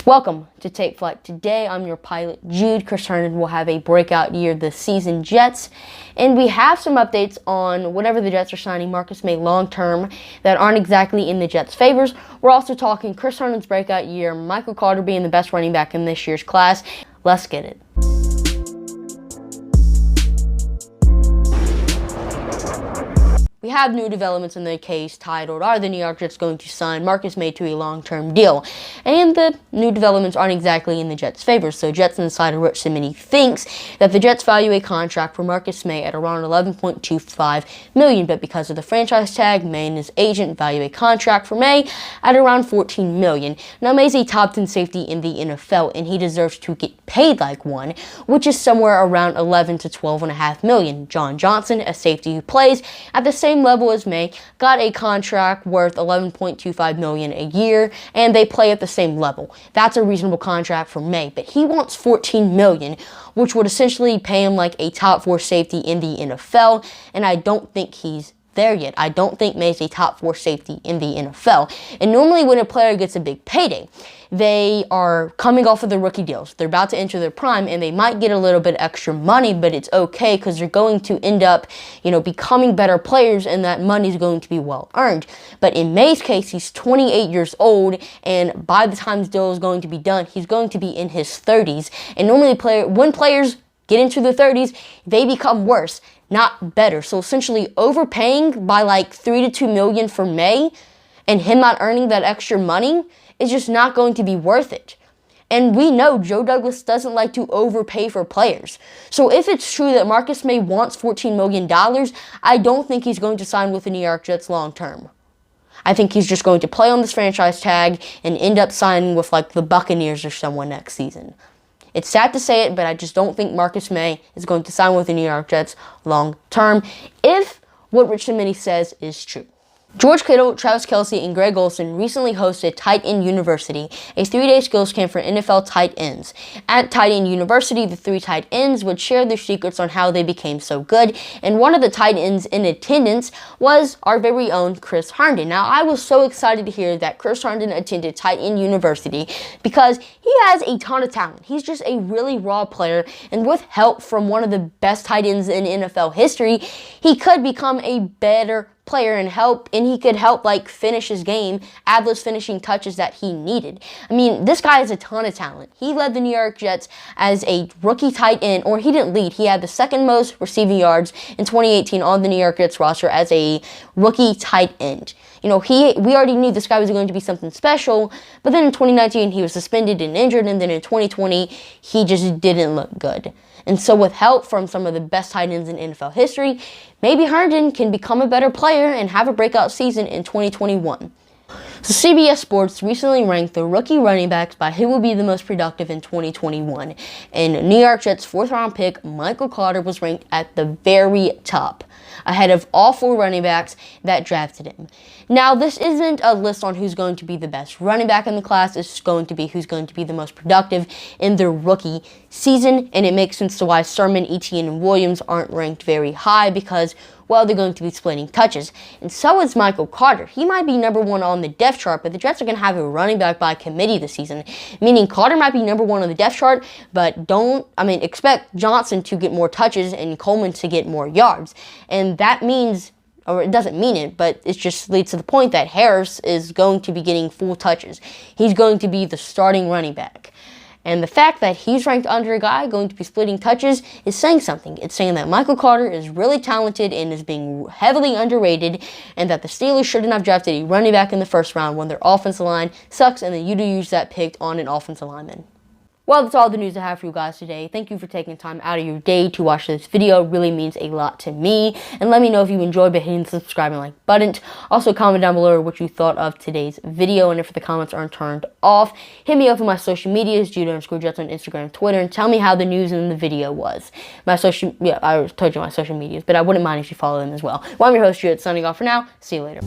Welcome to Take Flight. Today, I'm your pilot, Jude. Chris Herndon will have a breakout year this season, Jets. And we have some updates on whatever the Jets are signing Marcus Maye long-term that aren't exactly in the Jets' favors. We're also talking Chris Herndon's breakout year, Michael Carter being the best running back in this year's class. Let's get it. We have new developments in the case titled, "Are the New York Jets going to sign Marcus Maye to a long-term deal?" And the new developments aren't exactly in the Jets' favor, so Jets insider Rich Cimini thinks that the Jets value a contract for Marcus Maye at around $11.25 million, but because of the franchise tag, Maye and his agent value a contract for Maye at around $14 million. Now, Maye's a top 10 safety in the NFL, and he deserves to get paid like one, which is somewhere around $11 to $12.5 million. John Johnson, a safety who plays at the same level as Maye, got a contract worth $11.25 million a year, and they play at the same level. That's a reasonable contract for Maye, but he wants $14 million, which would essentially pay him like a top 4 safety in the NFL, and I don't think he's there yet. I don't think Maye's a top 4 safety in the NFL. And normally when a player gets a big payday, they are coming off of the rookie deals. They're about to enter their prime, and they might get a little bit extra money, but it's okay because they're going to end up, becoming better players, and that money is going to be well earned. But in Maye's case, he's 28 years old, and by the time his deal is going to be done, he's going to be in his 30s. And normally when players get into their 30s, they become worse, not better. So essentially overpaying by like $3 to $2 million for Maye and him not earning that extra money is just not going to be worth it. And we know Joe Douglas doesn't like to overpay for players. So if it's true that Marcus Maye wants $14 million, I don't think he's going to sign with the New York Jets long term. I think he's just going to play on this franchise tag and end up signing with like the Buccaneers or someone next season. It's sad to say it, but I just don't think Marcus Maye is going to sign with the New York Jets long term if what Rich Cimini says is true. George Kittle, Travis Kelce, and Greg Olsen recently hosted Tight End University, a 3-day skills camp for NFL tight ends. At Tight End University, the 3 tight ends would share their secrets on how they became so good, and one of the tight ends in attendance was our very own Chris Herndon. Now, I was so excited to hear that Chris Herndon attended Tight End University because he has a ton of talent. He's just a really raw player, and with help from one of the best tight ends in NFL history, he could become a better player and he could help finish his game, add those finishing touches that he needed. I mean, this guy has a ton of talent. He led the New York Jets as a rookie tight end, or he didn't lead. He had the second most receiving yards in 2018 on the New York Jets roster as a rookie tight end. We already knew this guy was going to be something special, but then in 2019 he was suspended and injured, and then in 2020 he just didn't look good. And so with help from some of the best tight ends in NFL history, maybe Herndon can become a better player and have a breakout season in 2021. So CBS Sports recently ranked the rookie running backs by who will be the most productive in 2021. And New York Jets' 4th-round pick, Michael Carter, was ranked at the very top, ahead of all 4 running backs that drafted him. Now, this isn't a list on who's going to be the best running back in the class. It's going to be who's going to be the most productive in their rookie season, and it makes sense to why Sermon, Etienne, and Williams aren't ranked very high because, well, they're going to be splitting touches. And so is Michael Carter. He might be number 1 on the depth chart, but the Jets are going to have a running back by committee this season, meaning Carter might be number 1 on the depth chart, but expect Johnson to get more touches and Coleman to get more yards. And that means, or it doesn't mean it, but it just leads to the point that Harris is going to be getting full touches. He's going to be the starting running back. And the fact that he's ranked under a guy going to be splitting touches is saying something. It's saying that Michael Carter is really talented and is being heavily underrated, and that the Steelers shouldn't have drafted a running back in the 1st round when their offensive line sucks and then you do use that pick on an offensive lineman. Well, that's all the news I have for you guys today. Thank you for taking time out of your day to watch this video. It really means a lot to me. And let me know if you enjoyed by hitting the subscribe and like button. Also, comment down below what you thought of today's video. And if the comments aren't turned off, hit me up on my social medias, Jude_Jets on Instagram and Twitter, and tell me how the news in the video was. I told you my social medias, but I wouldn't mind if you follow them as well. Well, I'm your host, Jude, signing off for now. See you later.